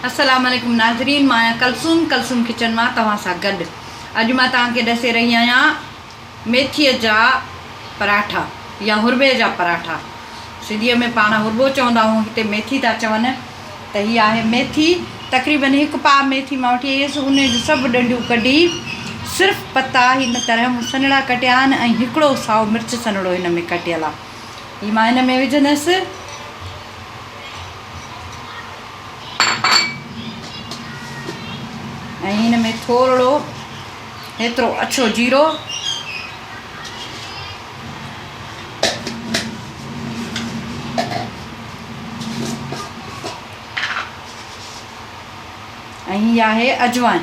अस्सलाम वालेकुम नाज़रीन, मां कलसूम किचन में तव्हां सां गॾु। अॼु मां तव्हांखे ॾसे रही आहियां मेथीअ जा पराठा या हुरबे जा पराठा। सिंधीअ में पाण हुरबो चवंदा आहियूं, हिते मेथी था चवनि। त हीअ आहे मेथी, तक़रीबन 1 पाव मेथी मां वठी आई हुअसि। उन जूं सभु डंडियूं कढी, सिर्फ़ु पता हिन तरह सन्हड़ा कटिया आहिनि ऐं हिकिड़ो साओ मिर्च सन्हड़ो हिन में कटियल आहे। हीअ मां हिन में विझंदसि ऐं हिन में थोरो एतिरो अछो जीरो, ऐं हीअ आहे अजवाइन,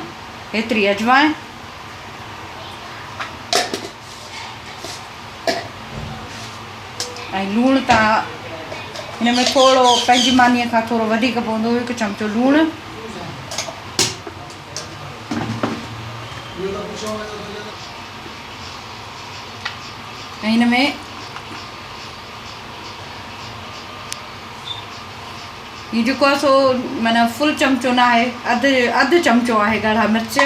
एतिरी अजवाइन, ऐं लूणु तव्हां हिन में थोरो पंहिंजी मानीअ खां थोरो वधीक पवंदो, 1 चमचो लूणु, ऐं हिन में हीअ जेको आहे सो माना फुल चमचो न आहे, अधु चमचो आहे ॻाढ़ा मिर्च,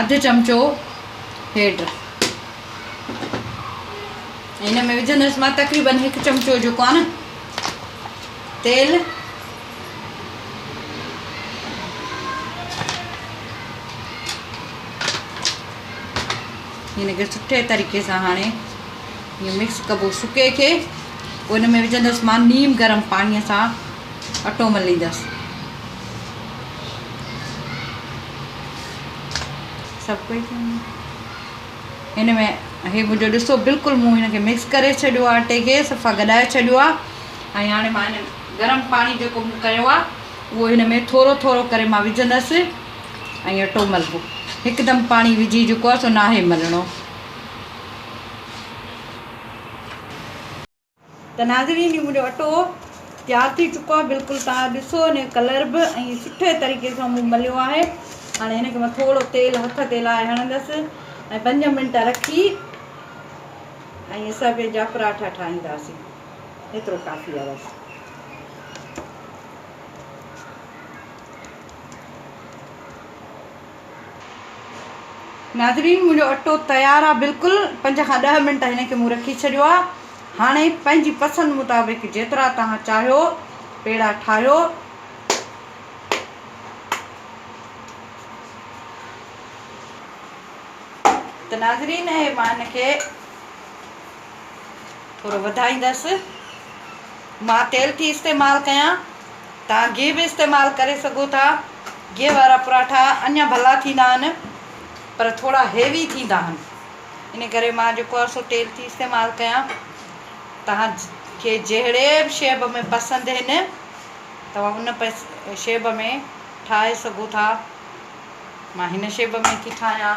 अधु चमचो हेड, हिन में विझंदसि मां तक़रीबन 1 चमचो जेको आहे न तेल, हिनखे सुठे तरीक़े सां हाणे हीअं मिक्स कबो सुके खे। पोइ हिन में विझंदसि मां नीम गरम पाणीअ सां अटो मलींदसि। सभु कोई हिन में हे मुंहिंजो ॾिसो, बिल्कुलु मूं हिनखे मिक्स करे छॾियो आहे, अटे खे सफ़ा गॾाए छॾियो आहे। ऐं हाणे मां हिन गरम पाणी जेको मूं कयो आहे उहो हिन में थोरो थोरो करे मां विझंदसि ऐं अटो मलबो। हिकदमि पाणी विझी जेको आहे सो नाहे मलणो। त नाज़रीन, मुंहिंजो अटो तयारु थी चुको आहे बिल्कुलु। तव्हां ॾिसो हिन कलर बि ऐं सुठे तरीक़े सां मूं मलियो आहे। हाणे हिनखे मां थोरो तेल हथ ते लाहे हणंदसि ऐं 5 मिंट रखी ऐं असां पंहिंजा पराठा ठाहींदासीं। एतिरो काफ़ी आहे बसि। नाज़रीन, मुंहिंजो अटो तयारु आहे बिल्कुलु। 5 खां 10 मिंट हिनखे मूं रखी छॾियो आहे। हाणे पंहिंजी पसंदि मुताबिक़ जेतिरा तव्हां चाहियो पेड़ा ठाहियो। त नाज़रीन, मां हिनखे थोरो वधाईंदसि। मां तेल थी इस्तेमालु कयां, तव्हां गिहु बि इस्तेमालु करे सघो था। गिह वारा पराठा अञा भला थींदा आहिनि, पर थोरा हेवी थींदा आहिनि। इन करे मां जेको आहे सो तेल थी इस्तेमालु कयां। तव्हांखे जहिड़े बि शेप में पसंदि आहिनि तव्हां उन शेप में ठाहे सघो था। मां हिन शेप में थी ठाहियां।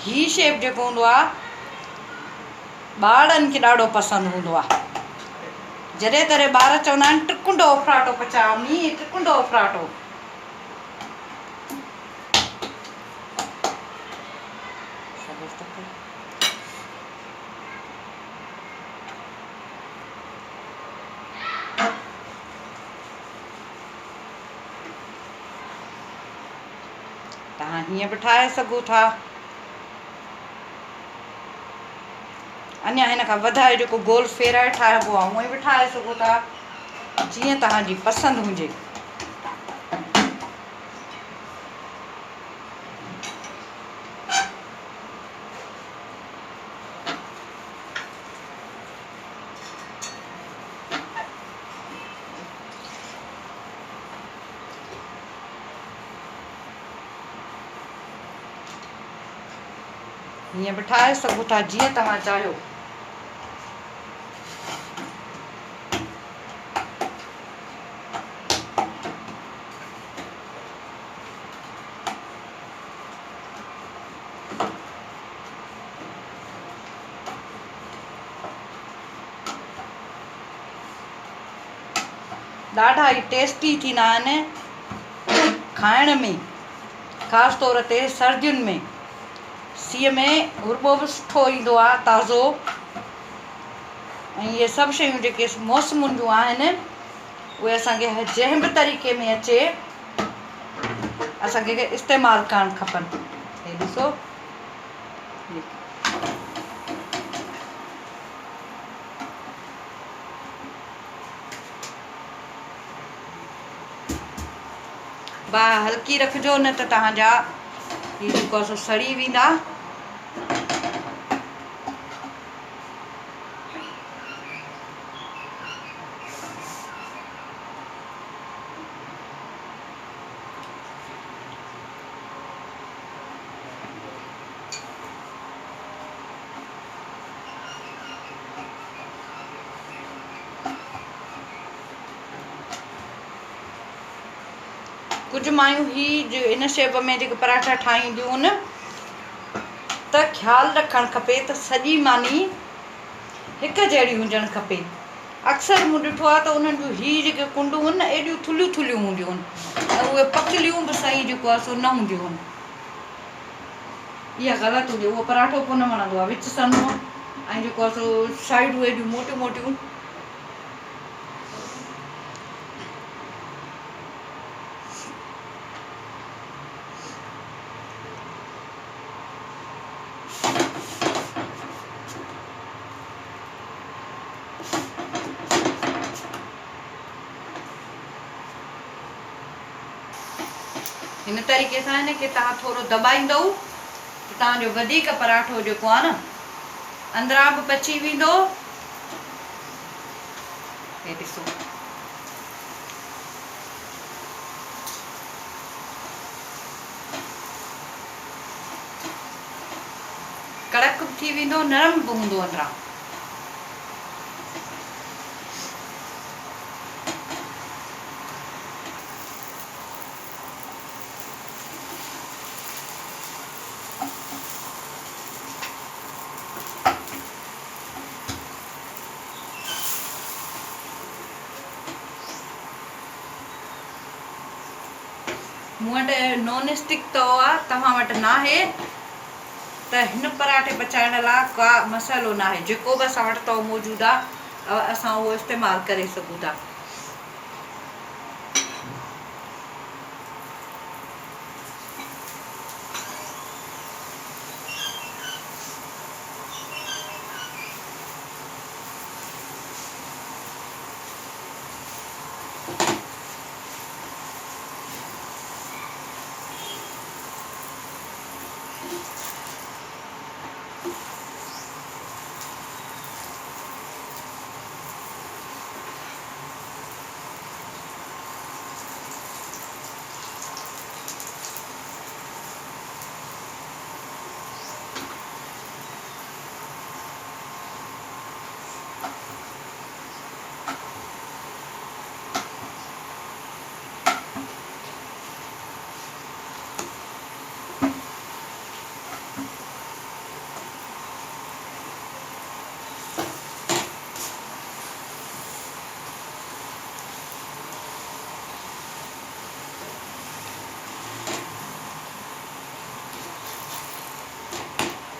ही शेप जेको हूंदो आहे ॿारनि खे ॾाढो पसंदि हूंदो आहे। जॾहिं तॾहिं ॿार चवंदा आहिनि टिकुंडो पराठो पचायो नी, टिकुंडो पराठो। तव्हां हीअं बि ठाहे सघो था। अञा हिन खां वधाए जेको गोल फेराए ठाहिबो आहे उअं बि ठाहे सघो था, जीअं तव्हांजी पसंदि हुजे। हीअं बि ठाहे सघो था, जीअं तव्हां चाहियो। ॾाढा ई टेस्टी थींदा आहिनि खाइण में, ख़ासि तौर ते सर्दियुनि में। सीअ में हुरॿो बि सुठो ईंदो आहे ताज़ो। ऐं इहे सभु शयूं जेके मौसमुनि जूं आहिनि उहे असांखे जंहिं बि तरीक़े में अचे असांखे इस्तेमालु करणु खपनि। हे ॾिसो, बाहि हल्की रखिजो, न त तव्हांजा हीअ जेको आहे सो सड़ी वेंदा। कुझु मायूं ही इन शेप में जेके पराठा ठाहींदियूं आहिनि त ख़्यालु रखणु खपे त सॼी मानी हिकु जहिड़ी हुजणु खपे। अक्सर मूं ॾिठो आहे त उन्हनि जूं ही जेके कुंडूं आहिनि न एॾियूं थुलियूं थुलियूं हूंदियूं आहिनि ऐं उहे पतलियूं बि सही जेको आहे सो न हूंदियूं आहिनि। इहा ग़लति हुजे, उहो पराठो कोन वणंदो आहे। विच सन्हो ऐं जेको आहे सो साइडूं एॾियूं मोटियूं मोटियूं। हिन तरीक़े सां हिन खे तव्हां थोरो दॿाईंदव त तव्हांजो वधीक पराठो जेको आहे न अंदरां बि पची वेंदो। हे ॾिसो, कड़क बि थी वेंदो, नरम बि हूंदो अंदरां। मूं वटि नॉन स्टिक तओ आहे, तव्हां वटि न आहे त हिन पराठे पचाइण लाइ का मसालो न आहे। जेको बि असां वटि तओ मौजूदु आहे असां उहो इस्तेमालु करे सघूं था।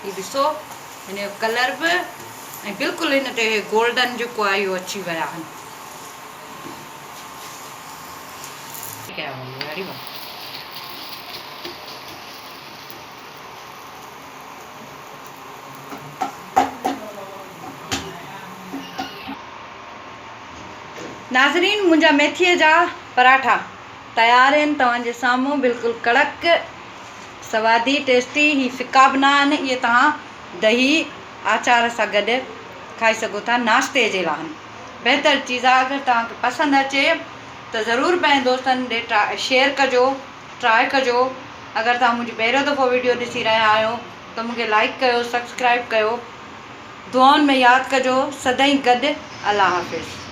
ये ॾिसो, हिन जो कलर बि ऐं बिल्कुलु हिन ते गोल्डन जेको आहे इहो अची विया आहिनि। नाज़रीन, मुंहिंजा मेथीअ जा पराठा तयारु आहिनि तव्हांजे साम्हूं, बिल्कुलु कड़क, सवादी, टेस्टी। ही फिका बि न आहिनि, इहे तव्हां दही आचार सां गॾु खाई सघो था, नाश्ते जे लाइ बहितरु चीज़ आहे। अगरि तव्हांखे पसंदि अचे त ज़रूरु पंहिंजे दोस्तनि ॾे शेयर कजो, ट्राए कजो। अगरि तव्हां मुंहिंजी पहिरियों दफ़ो वीडियो ॾिसी रहिया आहियो त मूंखे लाइक कयो, सब्सक्राइब कयो, दुआउनि में यादि कजो। सदाईं गॾु। अल्लाह हाफ़िज़।